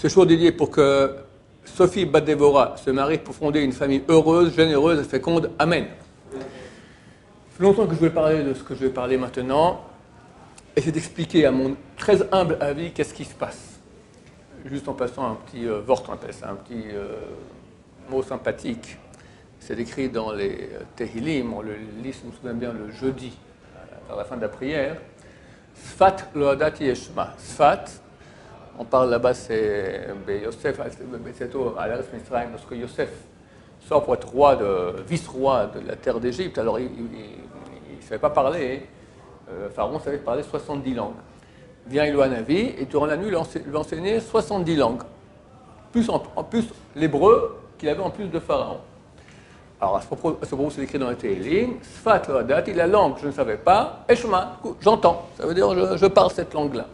Ce jour dédié pour que Sophie Bat-Déborah se marie pour fonder une famille heureuse, généreuse et féconde. Amen. Ça fait longtemps que je voulais parler de ce que je vais parler maintenant, et c'est d'expliquer à mon très humble avis qu'est-ce qui se passe. Juste en passant un petit vort, on appelle ça, un petit mot sympathique. C'est écrit dans les Tehillim, on le lit, je me souviens bien, le jeudi, à la fin de la prière. Sfat lo adati yeshma. Sfat, on parle là-bas, c'est Yosef, c'est à l'Eretz Mitzrayim, lorsque Yosef sort pour être vice-roi de la terre d'Égypte. Alors il ne savait pas parler, Pharaon savait parler 70 langues. Vient Éloa Navi, et durant la nuit, il lui enseignait 70 langues. En plus l'hébreu qu'il avait en plus de Pharaon. Alors à ce propos, c'est écrit dans le Tehillim, Sfat lo adati, la langue, je ne savais pas, Eshma, j'entends, ça veut dire je parle cette langue-là.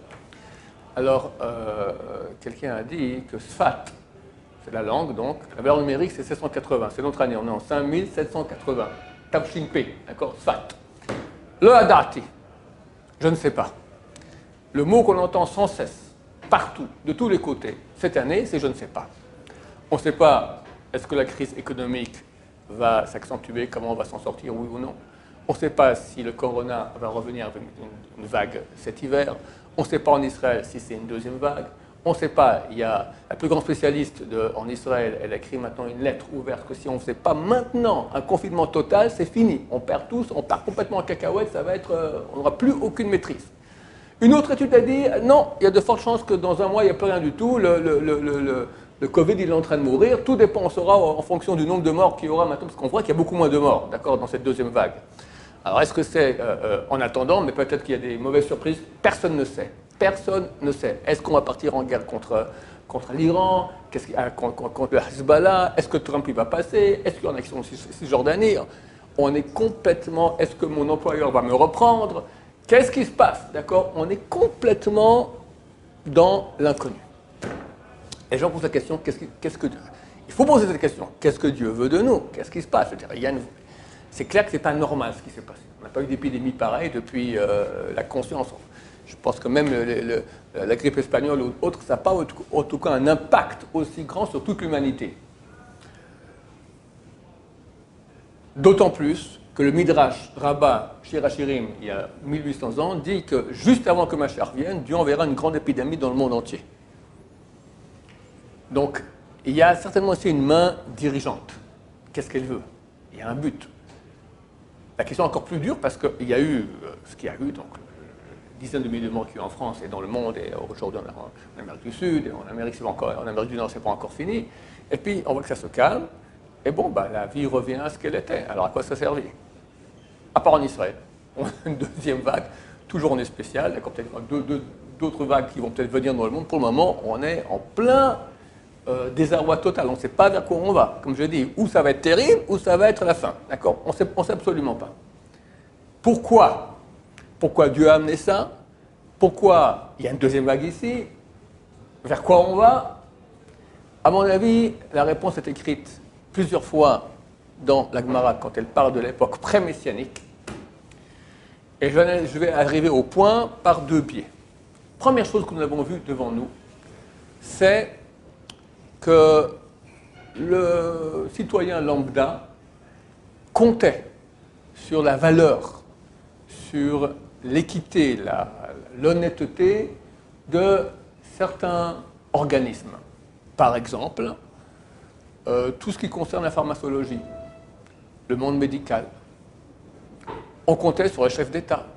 Alors, quelqu'un a dit que Sfat, c'est la langue, donc, la valeur numérique, c'est 780, c'est notre année, on est en 5780. Tavshin P, d'accord, Sfat. Le Hadati, je ne sais pas. Le mot qu'on entend sans cesse, partout, de tous les côtés, cette année, c'est je ne sais pas. On ne sait pas, est-ce que la crise économique va s'accentuer, comment on va s'en sortir, oui ou non. On ne sait pas si le corona va revenir avec une vague cet hiver. On ne sait pas en Israël si c'est une deuxième vague. On ne sait pas, il y a la plus grande spécialiste en Israël, elle a écrit maintenant une lettre ouverte que si on ne fait pas maintenant un confinement total, c'est fini. On perd tous, on part complètement en cacahuète, ça va être, on n'aura plus aucune maîtrise. Une autre étude a dit, non, il y a de fortes chances que dans un mois, il n'y a plus rien du tout, le Covid, il est en train de mourir, tout dépend, on saura en fonction du nombre de morts qu'il y aura maintenant, parce qu'on voit qu'il y a beaucoup moins de morts, d'accord, dans cette deuxième vague. Alors, est-ce que c'est en attendant, mais peut-être qu'il y a des mauvaises surprises, personne ne sait. Personne ne sait. Est-ce qu'on va partir en guerre contre l'Iran, contre le Hezbollah? Est-ce que Trump il va passer? Est-ce qu'il y en a qui sont en Cisjordanie? On est complètement... Est-ce que mon employeur va me reprendre? Qu'est-ce qui se passe? D'accord? On est complètement dans l'inconnu. Et j'en pose la question, qu'est-ce que Dieu... Il faut poser cette question. Qu'est-ce que Dieu veut de nous? Qu'est-ce qui se passe? C'est clair que ce n'est pas normal ce qui s'est passé. On n'a pas eu d'épidémie pareille depuis la conscience. Je pense que même la grippe espagnole ou autre, ça n'a pas en tout cas un impact aussi grand sur toute l'humanité. D'autant plus que le Midrash Rabbah Shir HaShirim, il y a 1800 ans, dit que juste avant que Mashiach vienne, Dieu enverra une grande épidémie dans le monde entier. Donc, il y a certainement aussi une main dirigeante. Qu'est-ce qu'elle veut? Il y a un but. La question est encore plus dure parce qu'il y a eu ce qu'il y a eu, donc dizaines de milliers de morts qu'il y a eu en France et dans le monde, et aujourd'hui en Amérique du Sud, et en Amérique du Nord, c'est pas encore fini. Et puis, on voit que ça se calme, et bon, la vie revient à ce qu'elle était. Alors, à quoi ça servit? À part en Israël. On a une deuxième vague, toujours on est spécial, il y a peut-être d'autres vagues qui vont peut-être venir dans le monde. Pour le moment, on est en plein désarroi total. On ne sait pas vers quoi on va. Comme je dis, ou ça va être terrible, ou ça va être la fin. D'accord? On ne sait absolument pas. Pourquoi? Pourquoi Dieu a amené ça? Pourquoi il y a une deuxième vague ici? Vers quoi on va? À mon avis, la réponse est écrite plusieurs fois dans la Gemara quand elle parle de l'époque pré-messianique. Et je vais arriver au point par deux biais. Première chose que nous avons vue devant nous, c'est que le citoyen lambda comptait sur la valeur, sur l'équité, l'honnêteté de certains organismes. Par exemple, tout ce qui concerne la pharmacologie, le monde médical. On comptait sur les chefs d'État.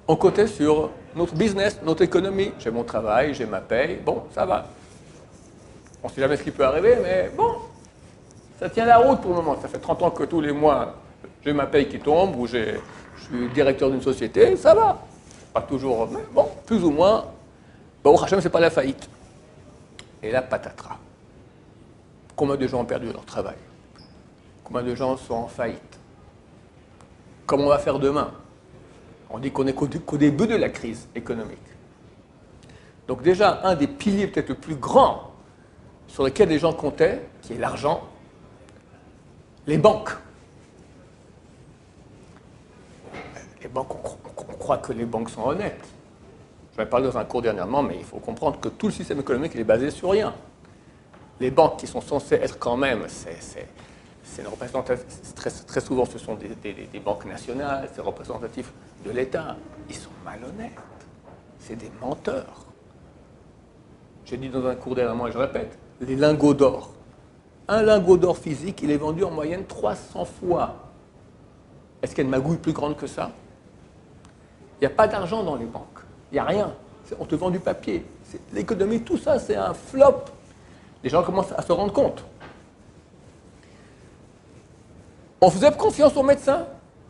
On comptait sur notre business, notre économie. J'ai mon travail, j'ai ma paye, bon, ça va. On ne sait jamais ce qui peut arriver, mais bon, ça tient la route pour le moment. Ça fait 30 ans que tous les mois, j'ai ma paye qui tombe, ou je suis directeur d'une société, ça va. Pas toujours, mais bon, plus ou moins. Bon, Hachem, c'est pas la faillite. Et là, patatras. Combien de gens ont perdu leur travail? Combien de gens sont en faillite? Comment on va faire demain? On dit qu'on est qu'au début de la crise économique. Donc déjà, un des piliers peut-être le plus grand sur lesquels les gens comptaient, qui est l'argent, les banques. Les banques, on croit que les banques sont honnêtes. J'en ai parlé dans un cours dernièrement, mais il faut comprendre que tout le système économique il est basé sur rien. Les banques qui sont censées être quand même, c'est une représentation, très souvent ce sont des banques nationales, c'est représentatif de l'État. Ils sont malhonnêtes. C'est des menteurs. J'ai dit dans un cours dernièrement, et je répète, les lingots d'or. Un lingot d'or physique, il est vendu en moyenne 300 fois. Est-ce qu'il y a une magouille plus grande que ça? Il n'y a pas d'argent dans les banques. Il n'y a rien. On te vend du papier. L'économie, tout ça, c'est un flop. Les gens commencent à se rendre compte. On faisait confiance aux médecins.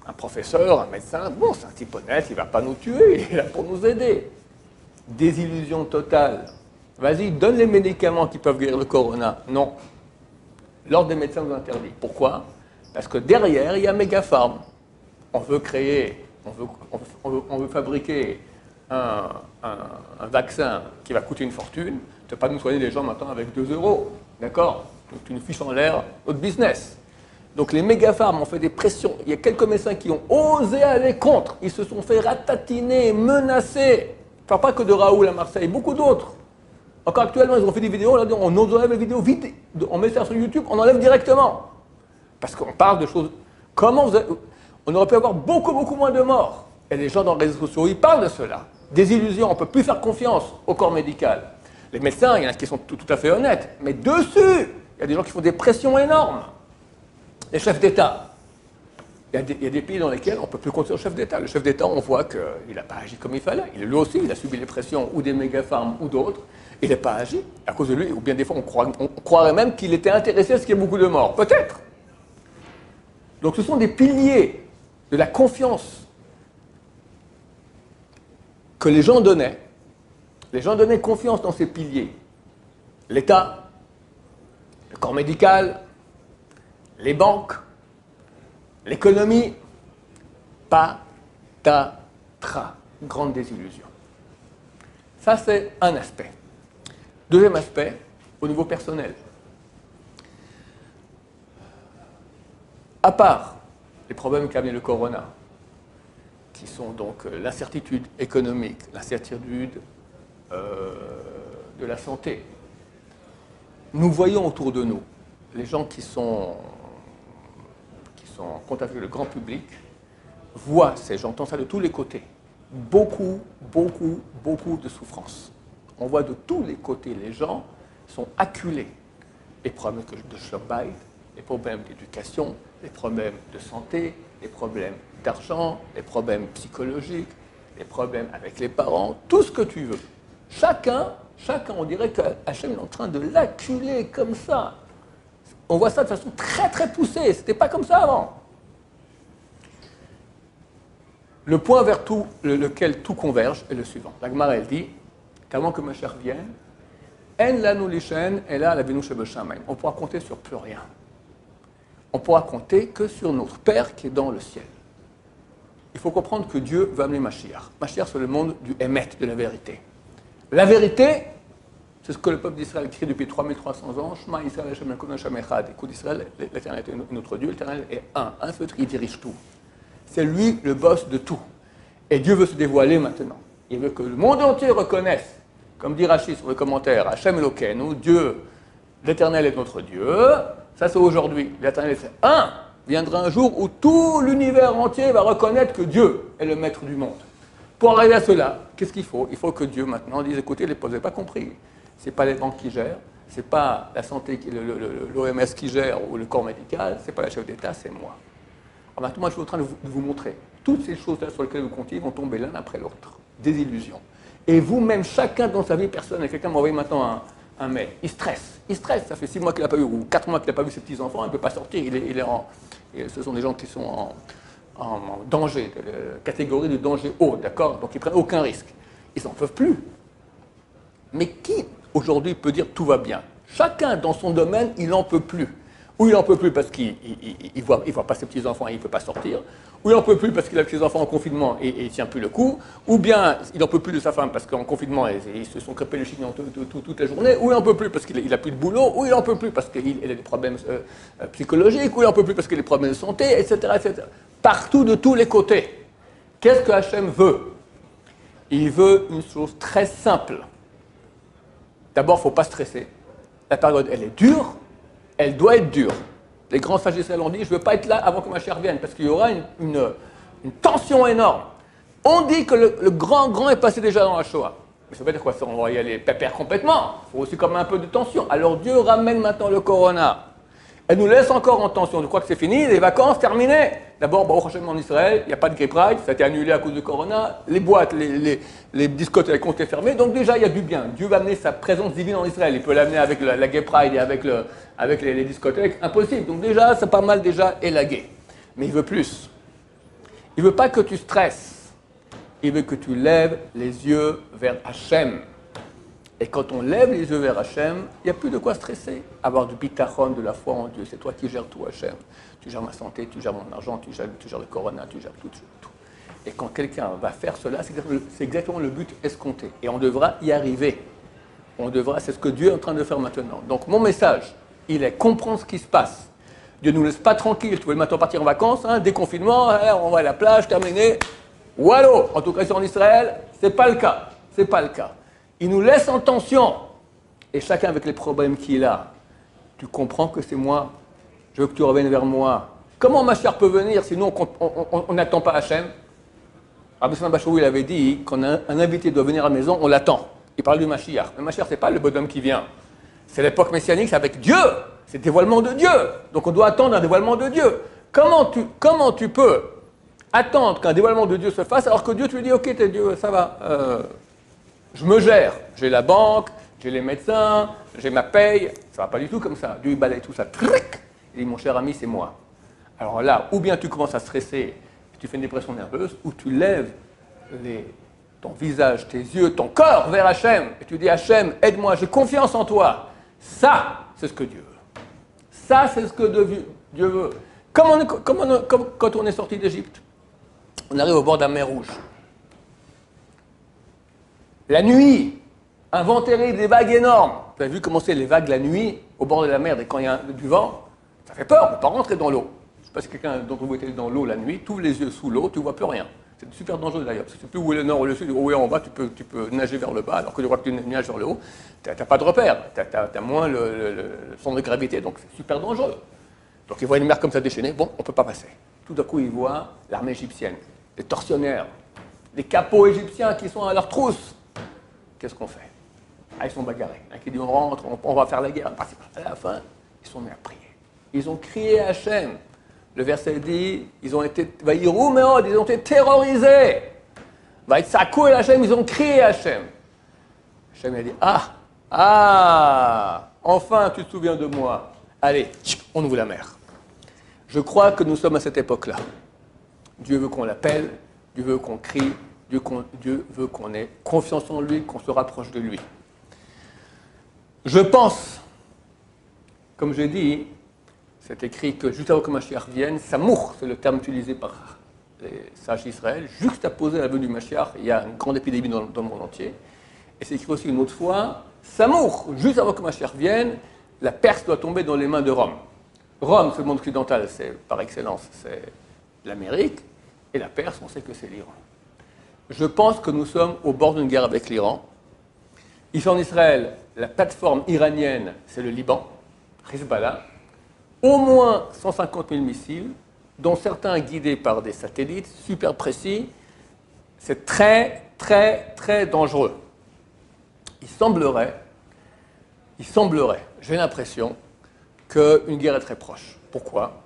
Un professeur, un médecin, bon, c'est un type honnête, il ne va pas nous tuer, il est là pour nous aider. Désillusion totale. Vas-y, donne les médicaments qui peuvent guérir le corona. Non. L'ordre des médecins nous interdit. Pourquoi? Parce que derrière, il y a Megapharm. On veut créer, on veut fabriquer un vaccin qui va coûter une fortune. Tu ne vas pas nous soigner les gens maintenant avec 2 €. D'accord? Donc tu nous fiches en l'air notre business. Donc les Megapharm ont fait des pressions. Il y a quelques médecins qui ont osé aller contre. Ils se sont fait ratatiner, menacer. Je ne parle pas que de Raoul à Marseille, beaucoup d'autres. Encore actuellement, ils ont fait des vidéos, on enlève les vidéos vite, on met ça sur YouTube, on enlève directement. Parce qu'on parle de choses... On aurait pu avoir beaucoup, beaucoup moins de morts. Et les gens dans les réseaux sociaux, ils parlent de cela. Des illusions, on ne peut plus faire confiance au corps médical. Les médecins, il y en a qui sont tout à fait honnêtes. Mais dessus, il y a des gens qui font des pressions énormes. Les chefs d'État. Il y a des pays dans lesquels on ne peut plus compter sur le chef d'État. Le chef d'État, on voit qu'il n'a pas agi comme il fallait. Lui aussi, il a subi les pressions ou des Megapharm ou d'autres. Il n'a pas agi à cause de lui. Ou bien des fois, on croirait même qu'il était intéressé à ce qu'il y ait beaucoup de morts. Peut-être. Donc ce sont des piliers de la confiance que les gens donnaient. Les gens donnaient confiance dans ces piliers. L'État, le corps médical, les banques, l'économie, patatras, grande désillusion. Ça, c'est un aspect. Deuxième aspect, au niveau personnel. À part les problèmes qu'a amené le corona, qui sont donc l'incertitude économique, l'incertitude de la santé, nous voyons autour de nous les gens qui sont en contact avec le grand public, voient, j'entends ça de tous les côtés, beaucoup de souffrance. On voit de tous les côtés, les gens sont acculés. Les problèmes de Schlumbite, les problèmes d'éducation, les problèmes de santé, les problèmes d'argent, les problèmes psychologiques, les problèmes avec les parents, tout ce que tu veux. Chacun, on dirait qu'Hachem est en train de l'acculer comme ça. On voit ça de façon très poussée. C'était pas comme ça avant. Le point vers lequel tout converge est le suivant. La Gemara, elle dit, qu'avant que Mashiach vienne, En lanu lishen ela lavinu shebashamayim. On pourra compter sur plus rien. On pourra compter que sur notre Père qui est dans le ciel. Il faut comprendre que Dieu va amener Mashiach. Mashiach, c'est le monde du Emet, de la vérité. La vérité, c'est ce que le peuple d'Israël crie depuis 3300 ans. Shema Yisraël Hashem Elokeinu Hashem Echad. Écoute Israël, l'Éternel est notre Dieu, l'Éternel est un seul qui dirige tout. C'est lui le boss de tout. Et Dieu veut se dévoiler maintenant. Il veut que le monde entier reconnaisse, comme dit Rashi sur le commentaire, Hashem Elokeinu, Dieu, l'Éternel est notre Dieu. Ça c'est aujourd'hui. L'Éternel c'est un. Viendra un jour où tout l'univers entier va reconnaître que Dieu est le maître du monde. Pour arriver à cela, qu'est-ce qu'il faut? Il faut que Dieu maintenant dise, écoutez, vous n'avez pas compris. Ce n'est pas les banques qui gèrent, ce n'est pas la santé, l'OMS qui gère ou le corps médical, ce n'est pas la chef d'État, c'est moi. Alors maintenant, moi, je suis en train de vous montrer. Toutes ces choses-là sur lesquelles vous comptiez vont tomber l'un après l'autre. Des illusions. Et vous-même, chacun dans sa vie personnelle, quelqu'un m'a envoyé maintenant un mail. Il stresse. Ça fait 6 mois qu'il n'a pas vu, ou 4 mois qu'il n'a pas vu ses petits-enfants, il ne peut pas sortir. Ce sont des gens qui sont en danger, catégorie de danger haut, d'accord? Donc ils ne prennent aucun risque. Ils n'en peuvent plus. Mais qui, aujourd'hui, peut dire tout va bien? Chacun dans son domaine, il n'en peut plus. Ou il n'en peut plus parce qu'il ne voit pas ses petits-enfants et il ne peut pas sortir. Ou il n'en peut plus parce qu'il a ses enfants en confinement et il ne tient plus le coup. Ou bien il n'en peut plus de sa femme parce qu'en confinement, ils se sont crêpés le chignon toute la journée. Ou il n'en peut plus parce qu'il n'a plus de boulot. Ou il n'en peut plus parce qu'il a des problèmes psychologiques. Ou il n'en peut plus parce qu'il a des problèmes de santé, etc., etc. Partout, de tous les côtés. Qu'est-ce que Hachem veut? Il veut une chose très simple. D'abord, il ne faut pas stresser. La période, elle est dure, elle doit être dure. Les grands sages d'Israël ont dit, je ne veux pas être là avant que ma chair vienne, parce qu'il y aura une tension énorme. On dit que le grand est passé déjà dans la Shoah. Mais ça veut dire quoi? On va y aller pépère complètement. Il faut aussi quand même un peu de tension. Alors Dieu ramène maintenant le Corona. Elle nous laisse encore en tension. Je crois que c'est fini, les vacances terminées. D'abord, au prochainement en Israël, il n'y a pas de Gay Pride, ça a été annulé à cause du Corona. Les boîtes, les discothèques ont été fermées. Donc déjà, il y a du bien. Dieu va amener sa présence divine en Israël. Il peut l'amener avec la Gay Pride et avec les discothèques. Impossible. Donc déjà, c'est pas mal déjà élagué. Mais il veut plus. Il ne veut pas que tu stresses. Il veut que tu lèves les yeux vers Hachem. Et quand on lève les yeux vers Hachem, il n'y a plus de quoi stresser. Avoir du bitachon, de la foi en Dieu. C'est toi qui gères tout, Hachem. Tu gères ma santé, tu gères mon argent, tu gères le Corona, tu gères tout. Et quand quelqu'un va faire cela, c'est exactement le but escompté. Et on devra y arriver. C'est ce que Dieu est en train de faire maintenant. Donc mon message, il est comprendre ce qui se passe. Dieu ne nous laisse pas tranquille. Tu veux maintenant partir en vacances, déconfinement, on va à la plage, terminé. Wallo. En tout cas, ici en Israël, ce n'est pas le cas. C'est pas le cas. Il nous laisse en tension. Et chacun avec les problèmes qu'il a. Tu comprends que c'est moi. Je veux que tu reviennes vers moi. Comment ma chère peut venir sinon on n'attend pas Hachem? Rabbi Shimon Bachou, il avait dit quand un invité doit venir à la maison, on l'attend. Il parle du Mashiach. Mais Mashiach, ce n'est pas le bonhomme qui vient. C'est l'époque messianique, c'est avec Dieu. C'est le dévoilement de Dieu. Donc on doit attendre un dévoilement de Dieu. Comment tu peux attendre qu'un dévoilement de Dieu se fasse alors que Dieu, tu lui dis, ok, t'es Dieu, ça va. Je me gère. J'ai la banque, j'ai les médecins, j'ai ma paye. Ça ne va pas du tout comme ça. Dieu, il balaye tout ça. Tric. Il dit, mon cher ami, c'est moi. Alors là, ou bien tu commences à stresser, tu fais une dépression nerveuse, ou tu lèves ton visage, tes yeux, ton corps vers Hachem, et tu dis, Hachem, aide-moi, j'ai confiance en toi. Ça, c'est ce que Dieu veut. Ça, c'est ce que Dieu veut. Comme quand on est sorti d'Égypte, on arrive au bord de la mer Rouge. La nuit, un vent terrible, des vagues énormes. Vous avez vu comment c'est les vagues la nuit, au bord de la mer, et quand il y a du vent, ça fait peur, on ne peut pas rentrer dans l'eau. Je ne sais pas si quelqu'un d'entre vous était dans l'eau la nuit, tu ouvres les yeux sous l'eau, tu ne vois plus rien. C'est super dangereux d'ailleurs, parce que tu ne sais plus où est le nord ou le sud, où est en bas, tu peux nager vers le bas, alors que tu vois que tu nages vers le haut, tu n'as pas de repère, tu as moins le centre de gravité, donc c'est super dangereux. Donc il voit une mer comme ça déchaînée, bon, on ne peut pas passer. Tout d'un coup, il voit l'armée égyptienne, les tortionnaires, les capots égyptiens qui sont à leur trousse. Qu'est-ce qu'on fait? Ils sont bagarrés. Un qui dit on rentre, on va faire la guerre. À la fin, ils sont mis à prier. Ils ont crié à Hachem. Le verset dit, ils ont été terrorisés. Vaïtsakou et Hachem, ils ont crié à Hachem. Hachem a dit, enfin tu te souviens de moi. Allez, on ouvre la mer. Je crois que nous sommes à cette époque-là. Dieu veut qu'on l'appelle, Dieu veut qu'on crie, Dieu veut qu'on ait confiance en lui, qu'on se rapproche de lui. Je pense, comme j'ai dit, c'est écrit que juste avant que Mashiach vienne, Samour, c'est le terme utilisé par les sages d'Israël, juxtaposé à la venue du Mashiach, il y a une grande épidémie dans le monde entier. Et c'est écrit aussi une autre fois, Samour, juste avant que Mashiach vienne, la Perse doit tomber dans les mains de Rome. Rome, c'est le monde occidental, c'est par excellence, c'est l'Amérique, et la Perse, on sait que c'est l'Iran. Je pense que nous sommes au bord d'une guerre avec l'Iran. Ici en Israël, la plateforme iranienne, c'est le Liban, Hezbollah. Au moins 150 000 missiles, dont certains guidés par des satellites super précis. C'est très, très, très dangereux. Il semblerait, j'ai l'impression, qu'une guerre est très proche. Pourquoi?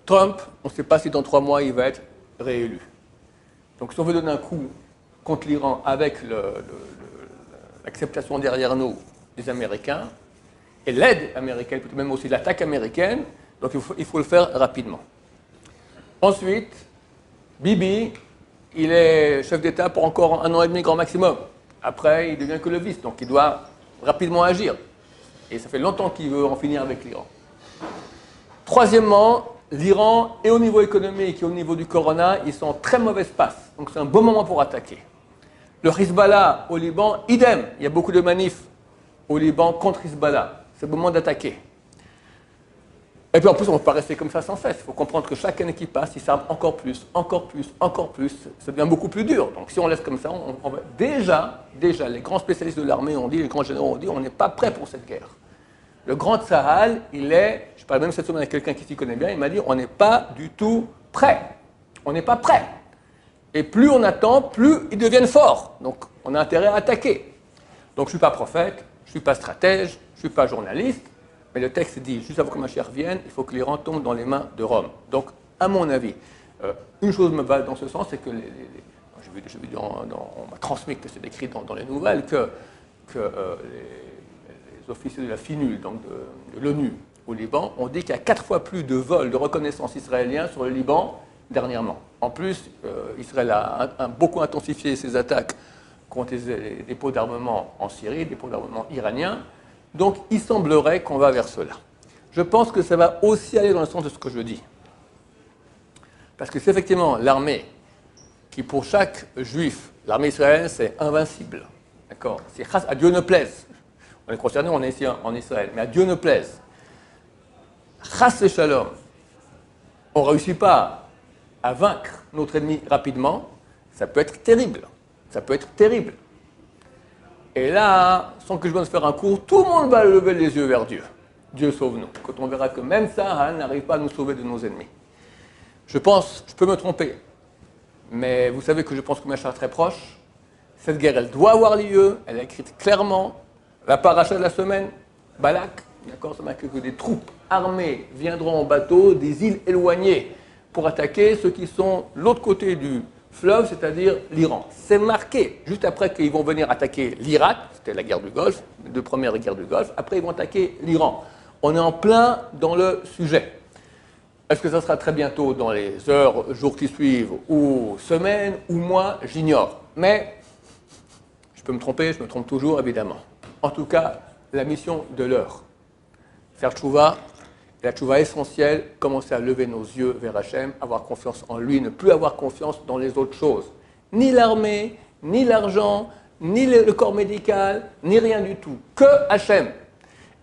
Trump, on ne sait pas si dans 3 mois il va être réélu. Donc si on veut donner un coup contre l'Iran avec l'acceptation derrière nous des Américains, et l'aide américaine, peut-être même aussi l'attaque américaine, donc il faut le faire rapidement. Ensuite, Bibi, il est chef d'État pour encore 1 an et demi grand maximum. Après, il devient que le vice, donc il doit rapidement agir. Et ça fait longtemps qu'il veut en finir avec l'Iran. Troisièmement, l'Iran, et au niveau économique et au niveau du Corona, ils sont en très mauvaise passe. Donc c'est un bon moment pour attaquer. Le Hezbollah au Liban, idem. Il y a beaucoup de manifs au Liban contre Hezbollah. C'est le moment d'attaquer. Et puis en plus, on ne peut pas rester comme ça sans cesse. Il faut comprendre que chaque année qui passe, ils savent encore plus, encore plus, encore plus. Ça devient beaucoup plus dur. Donc si on laisse comme ça, on va... déjà, les grands spécialistes de l'armée ont dit, les grands généraux ont dit, on n'est pas prêt pour cette guerre. Le grand Tsahal, il est, je parlais même cette semaine avec quelqu'un qui s'y connaît bien, il m'a dit, on n'est pas du tout prêt. On n'est pas prêt. Et plus on attend, plus ils deviennent forts. Donc on a intérêt à attaquer. Donc je ne suis pas prophète, je ne suis pas stratège, je ne suis pas journaliste. Mais le texte dit, juste avant que Mashiach vienne, il faut que l'Iran tombe dans les mains de Rome. Donc, à mon avis, une chose me va dans ce sens, c'est que on m'a transmis que c'est écrit dans les nouvelles, que les officiers de la FINUL, donc de l'ONU au Liban, ont dit qu'il y a 4 fois plus de vols de reconnaissance israéliens sur le Liban dernièrement. En plus, Israël a beaucoup intensifié ses attaques contre les dépôts d'armement en Syrie, les dépôts d'armement iraniens. Donc, il semblerait qu'on va vers cela. Je pense que ça va aussi aller dans le sens de ce que je dis. Parce que c'est effectivement l'armée qui, pour chaque juif, l'armée israélienne, c'est invincible. D'accord? C'est à Dieu ne plaise. On est concerné, on est ici en Israël, mais à Dieu ne plaise. Chas et shalom. On ne réussit pas à vaincre notre ennemi rapidement, ça peut être terrible. Ça peut être terrible. Et là, sans que je vienne faire un cours, tout le monde va lever les yeux vers Dieu. Dieu sauve-nous. Quand on verra que même ça n'arrive pas à nous sauver de nos ennemis. Je pense, je peux me tromper, mais vous savez que je pense que Mashiach est très proche. Cette guerre, elle doit avoir lieu, elle est écrite clairement. La paracha de la semaine, Balak, d'accord, ça marque que des troupes armées viendront en bateau des îles éloignées pour attaquer ceux qui sont de l'autre côté du fleuve, c'est-à-dire l'Iran. C'est marqué, juste après qu'ils vont venir attaquer l'Irak, c'était la guerre du Golfe, les 2 premières guerres du Golfe, après ils vont attaquer l'Iran. On est en plein dans le sujet. Est-ce que ça sera très bientôt dans les heures, jours qui suivent, ou semaines, ou mois, j'ignore. Mais, je peux me tromper, je me trompe toujours, évidemment. En tout cas, la mission de l'heure. Faire tchouva, la tchouva essentielle, commencer à lever nos yeux vers Hachem, avoir confiance en lui, ne plus avoir confiance dans les autres choses. Ni l'armée, ni l'argent, ni le corps médical, ni rien du tout. Que Hachem.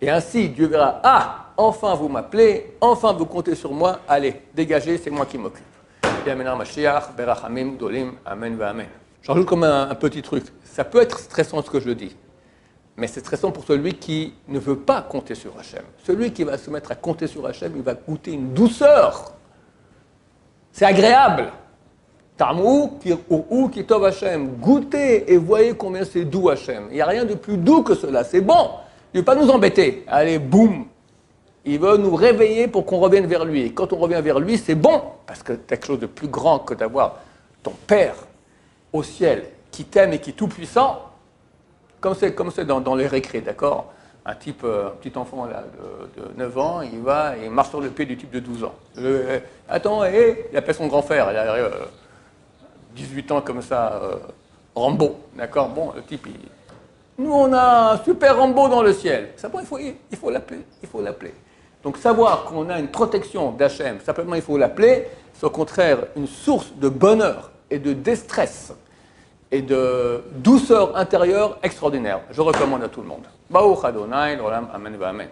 Et ainsi, Dieu verra, ah, enfin vous m'appelez, enfin vous comptez sur moi, allez, dégagez, c'est moi qui m'occupe. Yamena Mashiach, Berachamim, Dolim, Amen, Amen. J'en rajoute comme un petit truc. Ça peut être stressant ce que je dis. Mais c'est stressant pour celui qui ne veut pas compter sur Hachem. Celui qui va se mettre à compter sur Hachem, il va goûter une douceur. C'est agréable. Tamou, ou kitov Hachem. Goûtez et voyez combien c'est doux Hachem. Il n'y a rien de plus doux que cela. C'est bon. Il ne veut pas nous embêter. Allez, boum. Il veut nous réveiller pour qu'on revienne vers lui. Et quand on revient vers lui, c'est bon. Parce que c'est quelque chose de plus grand que d'avoir ton Père au ciel qui t'aime et qui est tout puissant. Comme c'est dans les récrés, d'accord? Un petit enfant là, de 9 ans, il va et il marche sur le pied du type de 12 ans. Attends, il appelle son grand frère, il a 18 ans comme ça, Rambo, d'accord? Bon, le type, nous on a un super Rambo dans le ciel. Ça, bon, il faut l'appeler. Donc savoir qu'on a une protection d'Hachem, simplement il faut l'appeler, c'est au contraire une source de bonheur et de déstress et de douceur intérieure extraordinaire. Je recommande à tout le monde. Baruch Adonai, l'olam, amen, amen.